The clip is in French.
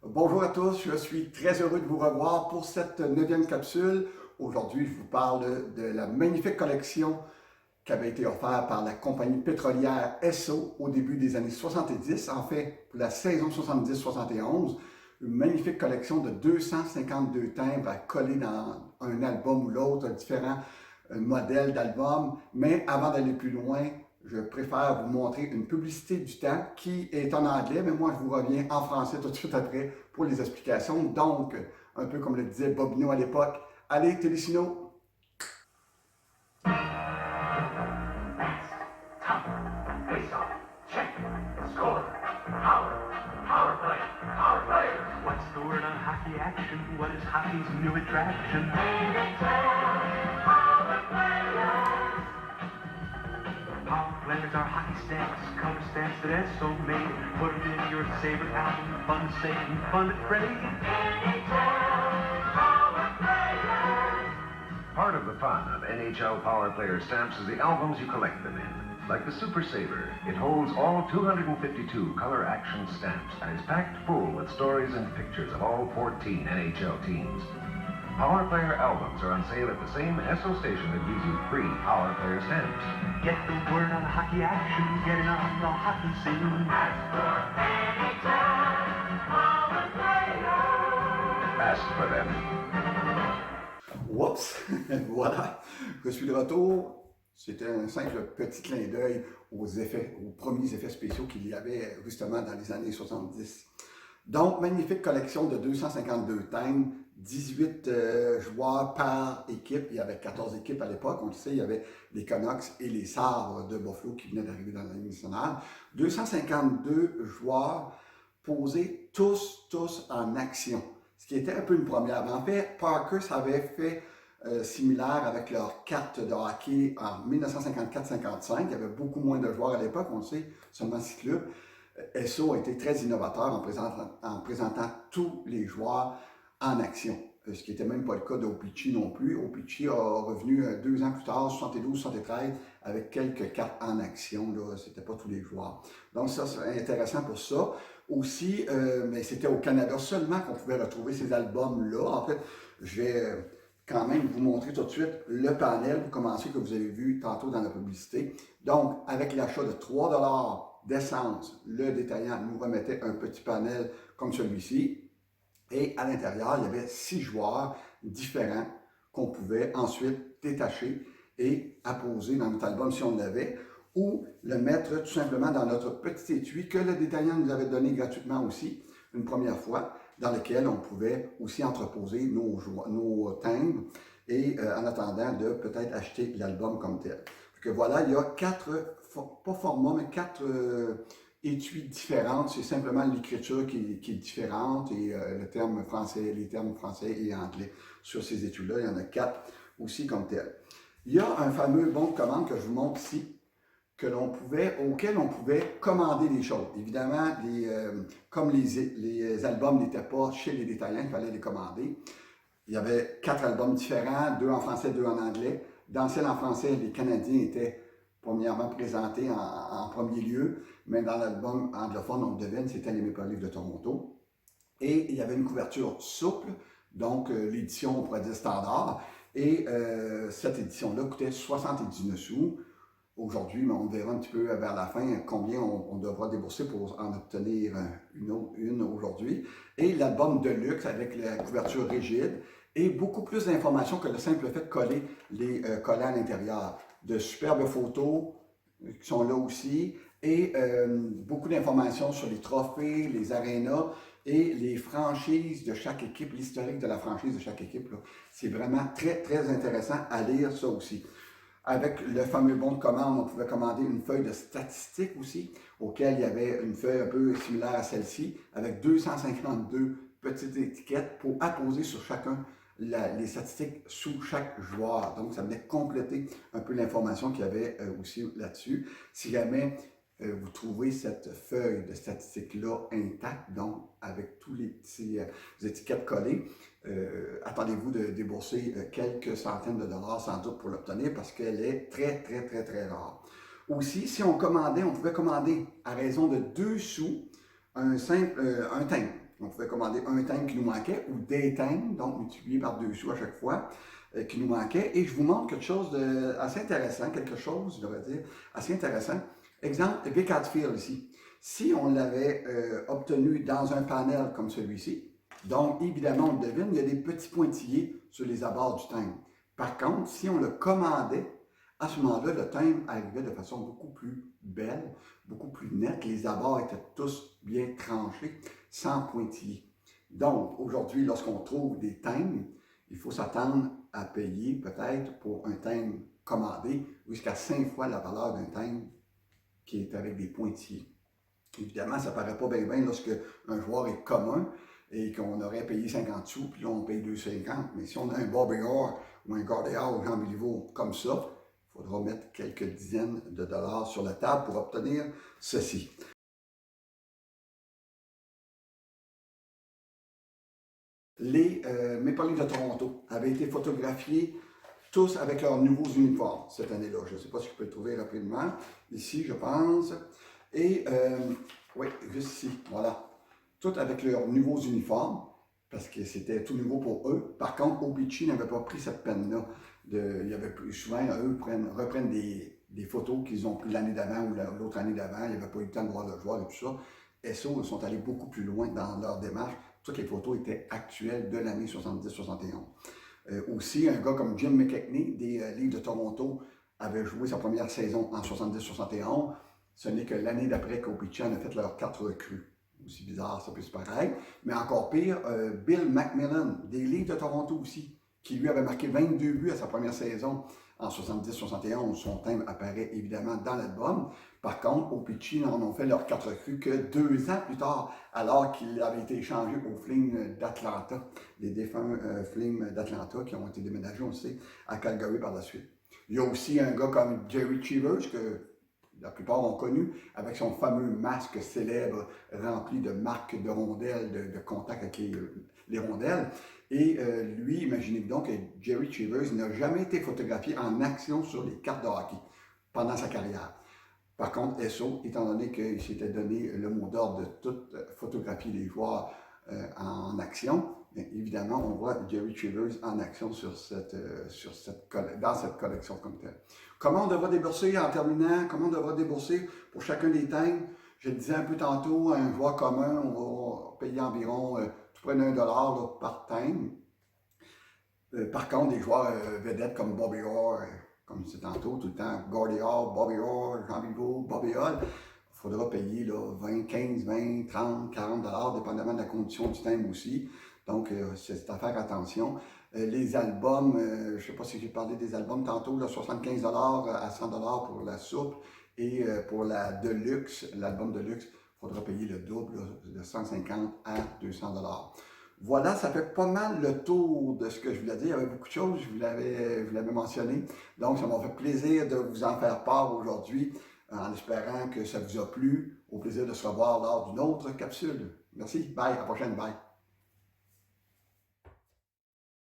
Bonjour à tous, je suis très heureux de vous revoir pour cette 9e capsule. Aujourd'hui, je vous parle de la magnifique collection qui avait été offerte par la compagnie pétrolière Esso au début des années 70, en fait pour la saison 70-71. Une magnifique collection de 252 timbres à coller dans un album ou l'autre, différents modèles d'albums. Mais avant d'aller plus loin, je préfère vous montrer une publicité du temps qui est en anglais, mais moi je vous reviens en français tout de suite après pour les explications. Donc, un peu comme le disait Bobino à l'époque, allez Télécino! What's the word on hockey action? What is hockey's new attraction? Power players are hockey stats, cover stats that Esso made. Put them in your favorite album, fun to say and fun to trade. Part of the fun of NHL Power Player stamps is the albums you collect them in. Like the Super Saver, it holds all 252 color action stamps and is packed full with stories and pictures of all 14 NHL teams. Power Player albums are on sale at the same Esso station that gives you free Power Player stamps. Get the word on hockey action, get it on the hockey scene. Ask for them. Oups! Voilà, je suis de retour. C'était un simple petit clin d'œil aux premiers effets spéciaux qu'il y avait justement dans les années 70. Donc, magnifique collection de 252 timbres, 18 joueurs par équipe. Il y avait 14 équipes à l'époque. On le sait, il y avait les Canucks et les Sabres de Buffalo qui venaient d'arriver dans la Ligue nationale. 252 joueurs posés tous en action. Ce qui était un peu une première. En fait, Parker avait fait similaire avec leur carte de hockey en 1954-55. Il y avait beaucoup moins de joueurs à l'époque, on le sait, seulement 6 clubs. Esso a été très innovateur en présentant tous les joueurs en action, ce qui n'était même pas le cas d'O-Pee-Chee non plus. O-Pee-Chee a revenu 2 ans plus tard, 72-73, avec quelques cartes en action. Ce n'était pas tous les joueurs. Donc ça, c'est intéressant pour ça. Aussi, mais c'était au Canada seulement qu'on pouvait retrouver ces albums-là. En fait, je vais quand même vous montrer tout de suite le panel pour commencer que vous avez vu tantôt dans la publicité. Donc, avec l'achat de 3 $ d'essence, le détaillant nous remettait un petit panel comme celui-ci. Et à l'intérieur, il y avait 6 joueurs différents qu'on pouvait ensuite détacher et apposer dans notre album si on l'avait, ou le mettre tout simplement dans notre petit étui que le détaillant nous avait donné gratuitement aussi une première fois, dans lequel on pouvait aussi entreposer nos timbres et en attendant de peut-être acheter l'album comme tel. Donc voilà, il y a 4, pas formats, mais 4 étuis différents. C'est simplement l'écriture qui est différente et les termes français et anglais sur ces étuis-là. Il y en a 4 aussi comme tel. Il y a un fameux bon de commande que je vous montre ici, auquel on pouvait commander des choses. Évidemment, comme les albums n'étaient pas chez les détaillants, il fallait les commander. Il y avait 4 albums différents, 2 en français, 2 en anglais. Dans celle en français, les Canadiens étaient premièrement présentés en premier lieu, mais dans l'album anglophone, on le devine, c'était les Maple Leafs de Toronto. Et il y avait une couverture souple, donc l'édition, on pourrait dire standard, et cette édition-là coûtait 79 sous. Aujourd'hui, mais on verra un petit peu vers la fin combien on devra débourser pour en obtenir une aujourd'hui. Et l'album de luxe avec la couverture rigide et beaucoup plus d'informations que le simple fait de coller les collants à l'intérieur. De superbes photos qui sont là aussi et beaucoup d'informations sur les trophées, les arénas et les franchises de chaque équipe, l'historique de la franchise de chaque équipe. C'est vraiment très intéressant à lire ça aussi. Avec le fameux bon de commande, on pouvait commander une feuille de statistiques aussi, auquel il y avait une feuille un peu similaire à celle-ci, avec 252 petites étiquettes pour apposer sur chacun les statistiques sous chaque joueur. Donc, ça venait compléter un peu l'information qu'il y avait aussi là-dessus. Si jamais vous trouvez cette feuille de statistiques-là intacte, donc avec tous les petits étiquettes collées, attendez-vous de débourser quelques centaines de dollars sans doute pour l'obtenir parce qu'elle est très rare. Aussi, si on commandait, on pouvait commander à raison de 2 sous un timbre. On pouvait commander un thème qui nous manquait ou des thèmes, donc multiplié par 2 sous à chaque fois, qui nous manquait. Et je vous montre quelque chose d'assez intéressant, je devrais dire, assez intéressant. Exemple, Vic Hadfield ici. Si on l'avait obtenu dans un panel comme celui-ci, donc évidemment on le devine, il y a des petits pointillés sur les abords du thème. Par contre, si on le commandait, à ce moment-là, le thème arrivait de façon beaucoup plus belle, beaucoup plus nette. Les abords étaient tous bien tranchés, sans pointillés. Donc, aujourd'hui, lorsqu'on trouve des thèmes, il faut s'attendre à payer peut-être pour un thème commandé jusqu'à 5 fois la valeur d'un thème qui est avec des pointillés. Évidemment, ça ne paraît pas bien lorsque un joueur est commun et qu'on aurait payé 50 sous, puis là on paye 2,50. Mais si on a un Bobby Orr ou un Gordea ou Jean Béliveau comme ça, il faudra mettre quelques dizaines de dollars sur la table pour obtenir ceci. Les Maple Leafs de Toronto avaient été photographiés tous avec leurs nouveaux uniformes cette année-là. Je ne sais pas si je peux le trouver rapidement. Ici, je pense. Et, oui, juste ici, voilà. Tous avec leurs nouveaux uniformes, parce que c'était tout nouveau pour eux. Par contre, Obici n'avait pas pris cette peine-là. Il y avait souvent, eux reprennent des photos qu'ils ont prises l'année d'avant ou l'autre année d'avant. Il n'y avait pas eu le temps de voir le joueur et tout ça. SO, ils sont allés beaucoup plus loin dans leur démarche. Toutes les photos étaient actuelles de l'année 70-71. Aussi, un gars comme Jim McKechnie, des Leafs de Toronto, avait joué sa première saison en 70-71. Ce n'est que l'année d'après qu'Obici en a fait leur 4 recrues. Aussi bizarre, ça peut se paraître. Mais encore pire, Bill McMillan, des Leafs de Toronto aussi, qui lui avait marqué 22 buts à sa première saison en 70-71. Son thème apparaît évidemment dans l'album. Par contre, Obici n'en ont fait leurs 4 recrues que 2 ans plus tard, alors qu'il avait été échangé aux Flames d'Atlanta, les défunts Flames d'Atlanta qui ont été déménagés, on le sait, à Calgary par la suite. Il y a aussi un gars comme Jerry Cheevers, que la plupart ont connu, avec son fameux masque célèbre rempli de marques de rondelles, de contact avec les rondelles. Et lui, imaginez-vous donc que Jerry Cheevers n'a jamais été photographié en action sur les cartes de hockey pendant sa carrière. Par contre, SO, étant donné qu'il s'était donné le mot d'ordre de toute photographier les joueurs en action, bien évidemment, on voit Jerry Cheevers en action dans cette collection comme telle. Comment on devra débourser en terminant? Comment on devra débourser pour chacun des thèmes? Je le disais un peu tantôt, un joueur commun, on va payer environ tout près d'$1 là, par thème. Par contre, des joueurs vedettes comme Bobby Orr, comme je disais tantôt, tout le temps, Gordie Howe, Bobby Orr, Jean Béliveau, Bobby Hull, il faudra payer là, 20, 15, 20, 30, 40 $, dépendamment de la condition du thème aussi. Donc, c'est à faire attention. Les albums, je ne sais pas si j'ai parlé des albums tantôt, là, 75 $ à 100 $ pour la soupe. Et pour la Deluxe, l'album Deluxe, il faudra payer le double, là, de 150 à 200 $. Voilà, ça fait pas mal le tour de ce que je voulais dire. Il y avait beaucoup de choses, je vous l'avais mentionné. Donc, ça m'a fait plaisir de vous en faire part aujourd'hui, en espérant que ça vous a plu. Au plaisir de se revoir lors d'une autre capsule. Merci, bye, à la prochaine, bye.